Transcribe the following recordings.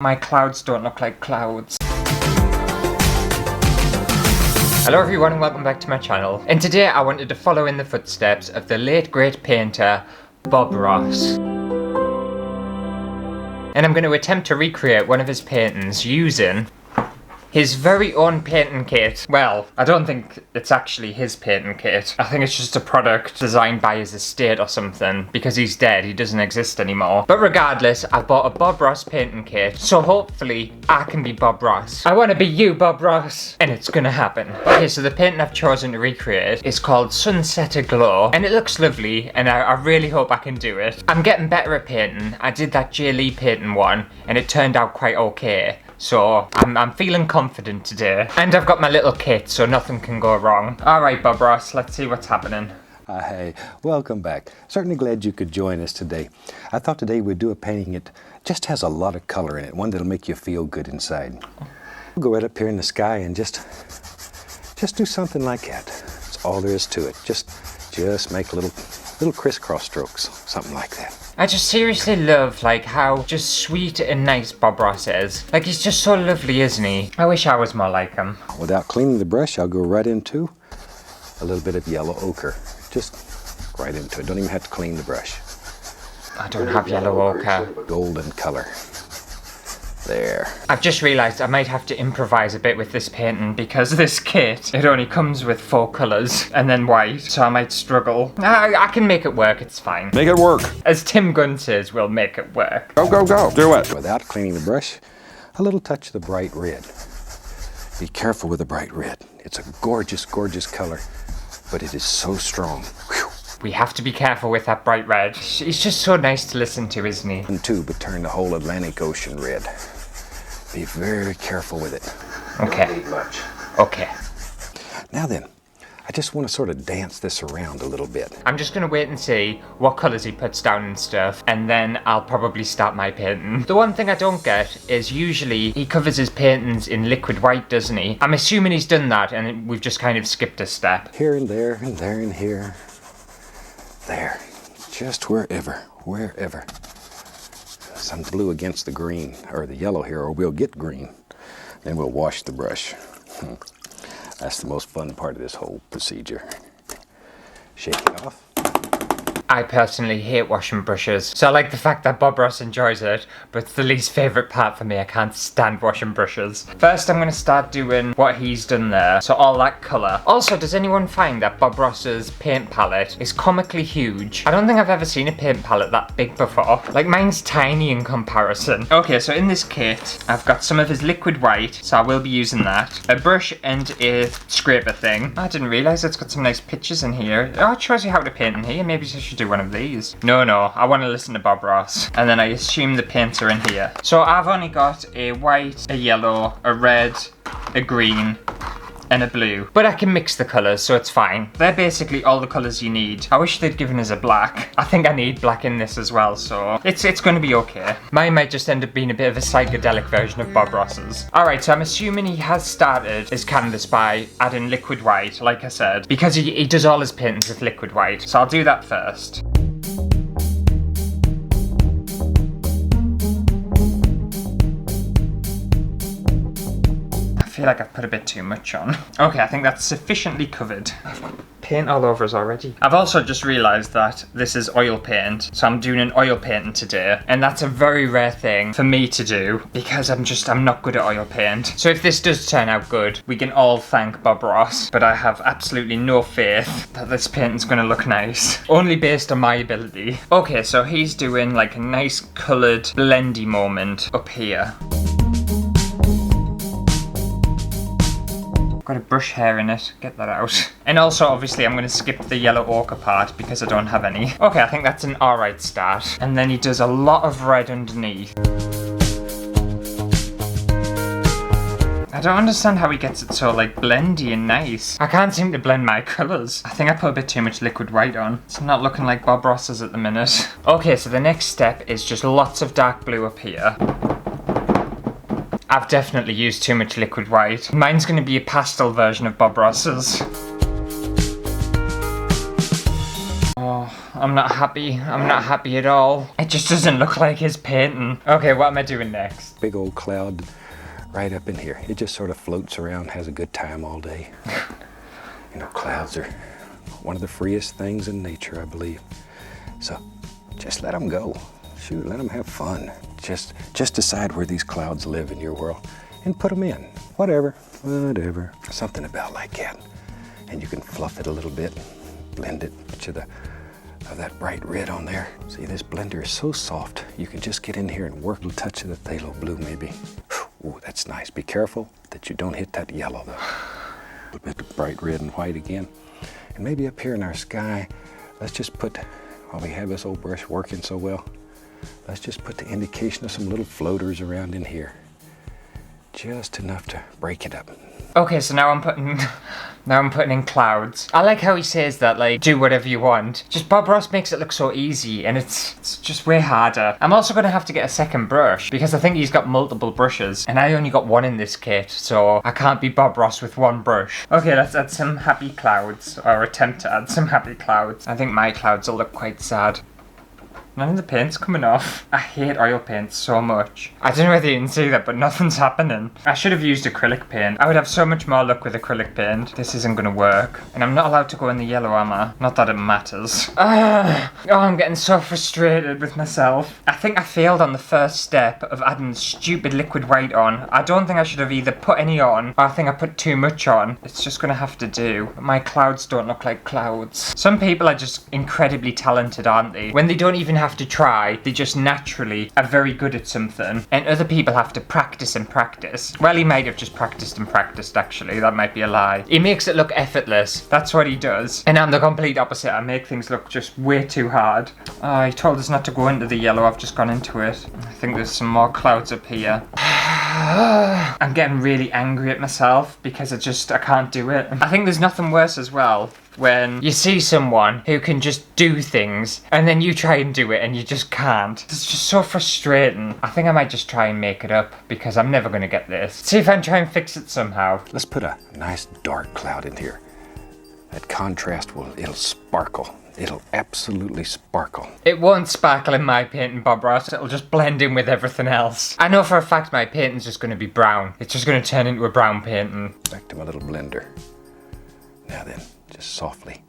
My clouds don't look like clouds. Hello everyone and welcome back to my channel. And today I wanted to follow in the footsteps of the late great painter, Bob Ross. And I'm going to attempt to recreate one of his paintings using his very own painting kit. Well, I don't think it's actually his painting kit. I think it's just a product designed by his estate or something. Because he's dead, he doesn't exist anymore. But regardless, I bought a Bob Ross painting kit. So hopefully, I can be Bob Ross. I want to be you, Bob Ross. And it's gonna happen. Okay, so the painting I've chosen to recreate is called Sunset Aglow. And it looks lovely, and I really hope I can do it. I'm getting better at painting. I did that J. Lee painting one, and it turned out quite okay. So, I'm feeling confident today. And I've got my little kit, so nothing can go wrong. Alright, Bob Ross, let's see what's happening. Hey, welcome back. Certainly glad you could join us today. I thought today we'd do a painting that just has a lot of color in it, one that'll make you feel good inside. We'll go right up here in the sky and just do something like that. That's all there is to it. Just make little crisscross strokes, something like that. I just seriously love, like, how just sweet and nice Bob Ross is. Like, he's just so lovely, isn't he? I wish I was more like him. Without cleaning the brush, I'll go right into a little bit of yellow ochre. Just right into it. Don't even have to clean the brush. I don't have yellow ochre. Golden color. There. I've just realised I might have to improvise a bit with this painting because this kit, it only comes with 4 colours and then white, so I might struggle. I can make it work, it's fine. Make it work. As Tim Gunn says, we'll make it work. Go, go, go. Do it. Without cleaning the brush, a little touch of the bright red. Be careful with the bright red. It's a gorgeous, gorgeous color, but it is so strong. Whew. We have to be careful with that bright red. He's just so nice to listen to, isn't he? And too, but turn the whole Atlantic Ocean red. Be very careful with it. Okay. Don't need much. Okay. Now then, I just want to sort of dance this around a little bit. I'm just gonna wait and see what colours he puts down and stuff, and then I'll probably start my painting. The one thing I don't get is usually he covers his paintings in liquid white, doesn't he? I'm assuming he's done that and we've just kind of skipped a step. Here and there and there and here. There. Just wherever. Some blue against the green, or the yellow here, or we'll get green. Then we'll wash the brush. That's the most fun part of this whole procedure. Shake it off. I personally hate washing brushes, so I like the fact that Bob Ross enjoys it, but it's the least favourite part for me. I can't stand washing brushes. First, I'm going to start doing what he's done there, so all that colour. Also, does anyone find that Bob Ross's paint palette is comically huge? I don't think I've ever seen a paint palette that big before. Like, mine's tiny in comparison. Okay, so in this kit, I've got some of his liquid white, so I will be using that. A brush and a scraper thing. I didn't realise it's got some nice pictures in here. Oh, it shows you how to paint in here. Maybe I should do one of these. No, I want to listen to Bob Ross. And then I assume the paints are in here. So I've only got a white, a yellow, a red, a green, and a blue. But I can mix the colours, so it's fine. They're basically all the colours you need. I wish they'd given us a black. I think I need black in this as well, so it's going to be okay. Mine might just end up being a bit of a psychedelic version of Bob Ross's. Alright, so I'm assuming he has started his canvas by adding liquid white, like I said, because he does all his paintings with liquid white. So I'll do that first. I feel like I've put a bit too much on. Okay, I think that's sufficiently covered. I've got paint all over us already. I've also just realised that this is oil paint, so I'm doing an oil painting today, and that's a very rare thing for me to do because I'm not good at oil paint. So if this does turn out good, we can all thank Bob Ross, but I have absolutely no faith that this painting's gonna look nice, only based on my ability. Okay, so he's doing like a nice coloured blendy moment up here. Got a brush hair in it, get that out. And also, obviously, I'm going to skip the yellow ochre part because I don't have any. Okay, I think that's an alright start. And then he does a lot of red underneath. I don't understand how he gets it so, like, blendy and nice. I can't seem to blend my colours. I think I put a bit too much liquid white on. It's not looking like Bob Ross's at the minute. Okay, so the next step is just lots of dark blue up here. I've definitely used too much liquid white. Mine's going to be a pastel version of Bob Ross's. Oh, I'm not happy. I'm not happy at all. It just doesn't look like his painting. Okay, what am I doing next? Big old cloud right up in here. It just sort of floats around, has a good time all day. You know, clouds are one of the freest things in nature, I believe. So just let them go. Shoot, let them have fun. Just decide where these clouds live in your world and put them in. Whatever. Something about like that. And you can fluff it a little bit, blend it to that bright red on there. See, this blender is so soft. You can just get in here and work a touch of the phthalo blue maybe. Ooh, that's nice. Be careful that you don't hit that yellow though. A little bit of bright red and white again. And maybe up here in our sky, let's just put, while we have this old brush working so well, let's just put the indication of some little floaters around in here. Just enough to break it up. Okay, so now I'm putting in clouds. I like how he says that, like, do whatever you want. Just Bob Ross makes it look so easy, and it's just way harder. I'm also going to have to get a second brush, because I think he's got multiple brushes, and I only got one in this kit, so I can't be Bob Ross with one brush. Okay, let's add some happy clouds, or attempt to add some happy clouds. I think my clouds will look quite sad. None of the paint's coming off. I hate oil paint so much. I don't know whether you can see that, but nothing's happening. I should have used acrylic paint. I would have so much more luck with acrylic paint. This isn't gonna work. And I'm not allowed to go in the yellow, am I? Not that it matters. Oh, I'm getting so frustrated with myself. I think I failed on the first step of adding stupid liquid white on. I don't think I should have either put any on, or I think I put too much on. It's just gonna have to do. My clouds don't look like clouds. Some people are just incredibly talented, aren't they? When they don't even have to try, they just naturally are very good at something, and other people have to practice and practice. Well, he might have just practiced and practiced, actually. That might be a lie. He makes it look effortless. That's what he does. And I'm the complete opposite. I make things look just way too hard. Oh, he told us not to go into the yellow. I've just gone into it. I think there's some more clouds up here. I'm getting really angry at myself because I can't do it. I think there's nothing worse as well when you see someone who can just do things and then you try and do it and you just can't. It's just so frustrating. I think I might just try and make it up because I'm never going to get this. See if I can try and fix it somehow. Let's put a nice dark cloud in here. That contrast it'll sparkle. It'll absolutely sparkle. It won't sparkle in my painting, Bob Ross. It'll just blend in with everything else. I know for a fact my painting's just going to be brown. It's just going to turn into a brown painting. Back to my little blender. Now then, just softly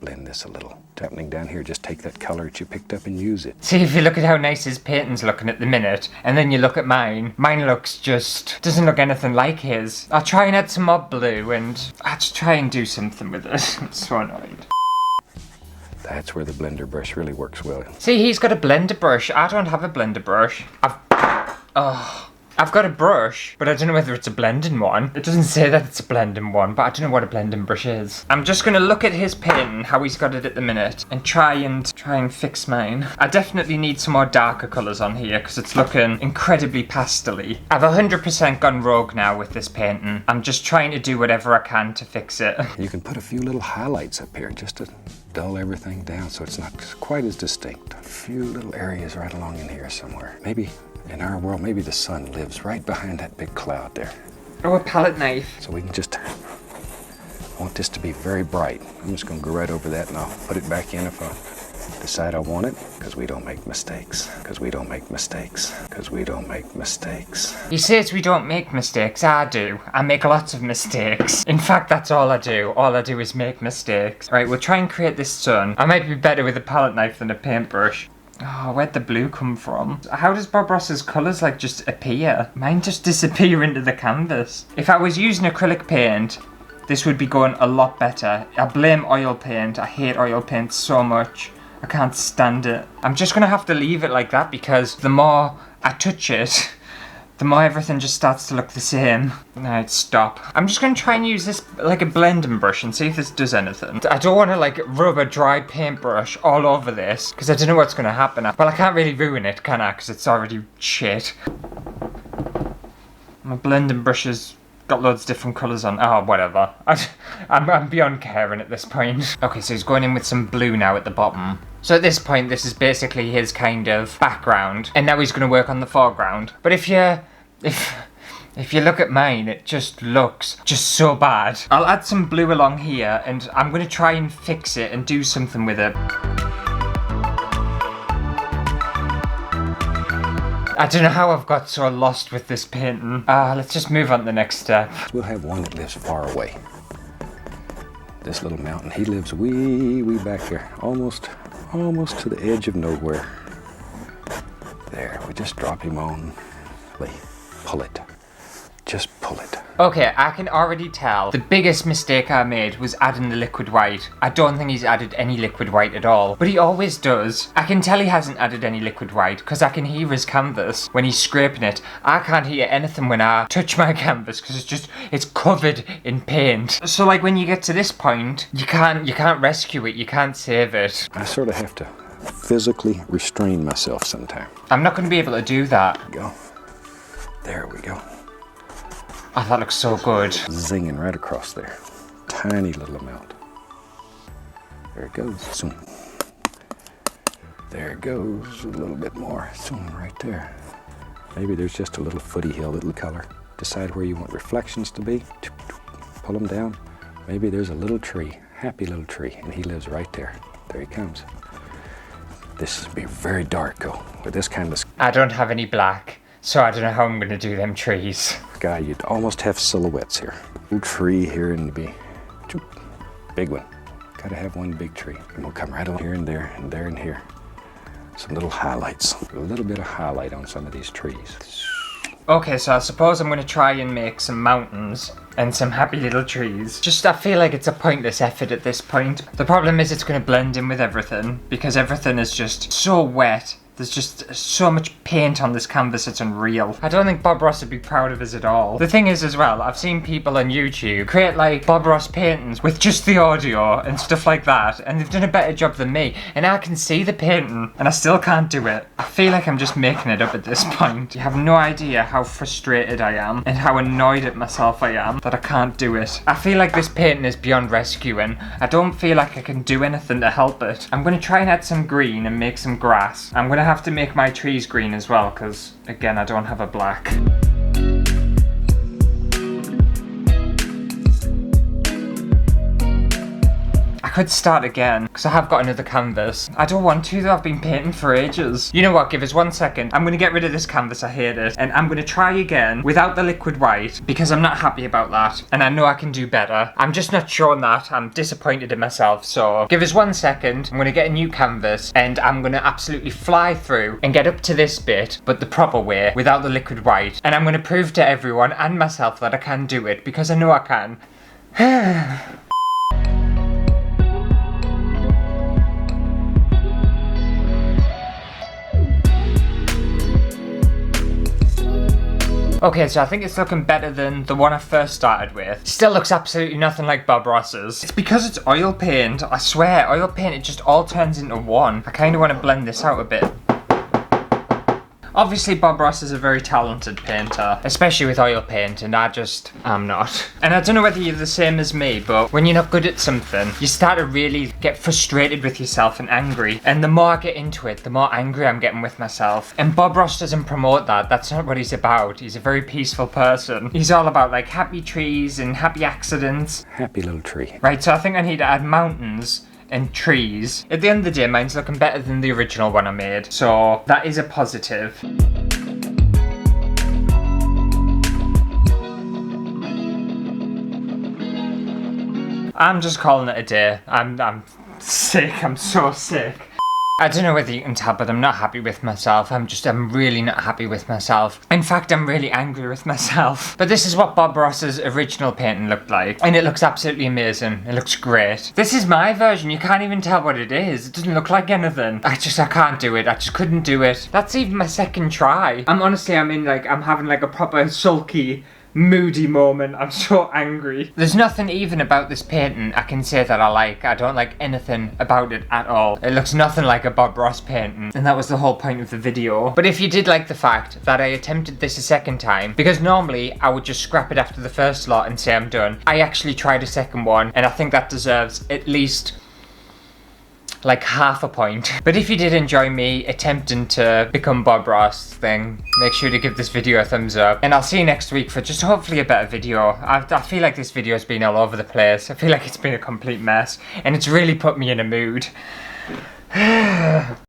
blend this a little. Happening down here, just take that color that you picked up and use it. See, if you look at how nice his painting's looking at the minute, and then you look at mine looks doesn't look anything like his. I'll try and add some more blue, and I'll just try and do something with it. I'm so annoyed. That's where the blender brush really works well. See, he's got a blender brush. I don't have a blender brush. I've got a brush, but I don't know whether it's a blending one. It doesn't say that it's a blending one, but I don't know what a blending brush is. I'm just gonna look at his painting, how he's got it at the minute, and try and fix mine. I definitely need some more darker colours on here, because it's looking incredibly pastel-y. I've 100% gone rogue now with this painting. I'm just trying to do whatever I can to fix it. You can put a few little highlights up here, just to dull everything down so it's not quite as distinct. A few little areas right along in here somewhere. Maybe in our world, maybe the sun lives right behind that big cloud there. Oh, a palette knife. So we can just, I want this to be very bright. I'm just gonna go right over that and I'll put it back in if I decide I want it, because we don't make mistakes. Because we don't make mistakes. Because we don't make mistakes. He says we don't make mistakes. I do. I make lots of mistakes. In fact, that's all I do. All I do is make mistakes. Right, we'll try and create this sun. I might be better with a palette knife than a paintbrush. Oh, where'd the blue come from? How does Bob Ross's colours like just appear? Mine just disappear into the canvas. If I was using acrylic paint, this would be going a lot better. I blame oil paint. I hate oil paint so much. I can't stand it. I'm just gonna have to leave it like that because the more I touch it, the more everything just starts to look the same. Alright, stop. I'm just gonna try and use this like a blending brush and see if this does anything. I don't wanna like rub a dry paintbrush all over this because I don't know what's gonna happen. Well, I can't really ruin it, can I? Because it's already shit. My blending brush has got loads of different colours on. Oh, whatever. I'm beyond caring at this point. Okay, so he's going in with some blue now at the bottom. So at this point, this is basically his kind of background, and now he's going to work on the foreground. But if you look at mine, it just looks just so bad. I'll add some blue along here, and I'm going to try and fix it and do something with it. I don't know how I've got so lost with this painting. Let's just move on to the next step. We'll have one that lives far away. This little mountain, he lives way back there, almost to the edge of nowhere. There, we just drop him on. Pull it. Just pull it. Okay, I can already tell the biggest mistake I made was adding the liquid white. I don't think he's added any liquid white at all, but he always does. I can tell he hasn't added any liquid white because I can hear his canvas when he's scraping it. I can't hear anything when I touch my canvas because it's covered in paint. So like when you get to this point, you can't rescue it, you can't save it. I sort of have to physically restrain myself sometime. I'm not going to be able to do that. Go. There we go. Oh, that looks so good. Zinging right across there. Tiny little amount. There it goes. Zoom. There it goes. A little bit more. Zoom right there. Maybe there's just a little footy hill, little color. Decide where you want reflections to be. Pull them down. Maybe there's a little tree. Happy little tree. And he lives right there. There he comes. This would be very dark though. With this kind of I don't have any black. So I don't know how I'm going to do them trees. sky, you'd almost have silhouettes here. Little tree here and be big one. Gotta have one big tree. And we'll come right along here and there and there and here. Some little highlights. A little bit of highlight on some of these trees. Okay, so I suppose I'm going to try and make some mountains and some happy little trees. Just, I feel like it's a pointless effort at this point. The problem is it's going to blend in with everything because everything is just so wet. There's just so much paint on this canvas, it's unreal. I don't think Bob Ross would be proud of us at all. The thing is as well, I've seen people on YouTube create like Bob Ross paintings with just the audio and stuff like that, and they've done a better job than me, and I can see the painting and I still can't do it. I feel like I'm just making it up at this point. You have no idea how frustrated I am and how annoyed at myself I am that I can't do it. I feel like this painting is beyond rescuing. I don't feel like I can do anything to help it. I'm going to try and add some green and make some grass. I'm going to have to make my trees green as well because again I don't have a black. I could start again because I have got another canvas. I don't want to though, I've been painting for ages. You know what, give us 1 second. I'm going to get rid of this canvas, I hate it. And I'm going to try again without the liquid white because I'm not happy about that. And I know I can do better. I'm just not showing that. I'm disappointed in myself. So give us 1 second. I'm going to get a new canvas and I'm going to absolutely fly through and get up to this bit, but the proper way, without the liquid white. And I'm going to prove to everyone and myself that I can do it because I know I can. Okay, so I think it's looking better than the one I first started with. Still looks absolutely nothing like Bob Ross's. It's because it's oil paint. I swear, oil paint, it just all turns into one. I kind of want to blend this out a bit. Obviously, Bob Ross is a very talented painter, especially with oil paint, and I'm not. And I don't know whether you're the same as me, but when you're not good at something, you start to really get frustrated with yourself and angry. And the more I get into it, the more angry I'm getting with myself. And Bob Ross doesn't promote that. That's not what he's about. He's a very peaceful person. He's all about like happy trees and happy accidents. Happy little tree. Right, so I think I need to add mountains and trees. At the end of the day, mine's looking better than the original one I made, so that is a positive. I'm just calling it a day. I'm sick. I'm so sick. I don't know whether you can tell, but I'm not happy with myself. I'm really not happy with myself. In fact, I'm really angry with myself. But this is what Bob Ross's original painting looked like. And it looks absolutely amazing. It looks great. This is my version. You can't even tell what it is. It doesn't look like anything. I can't do it. I just couldn't do it. That's even my second try. I'm having like a proper sulky, moody moment. I'm so angry. There's nothing even about this painting I can say that I like. I don't like anything about it at all. It looks nothing like a Bob Ross painting, and that was the whole point of the video. But if you did like the fact that I attempted this a second time, because normally I would just scrap it after the first lot and say I'm done, I actually tried a second one, and I think that deserves at least like half a point. But if you did enjoy me attempting to become Bob Ross, then make sure to give this video a thumbs up. And I'll see you next week for just hopefully a better video. I feel like this video has been all over the place. I feel like it's been a complete mess. And it's really put me in a mood.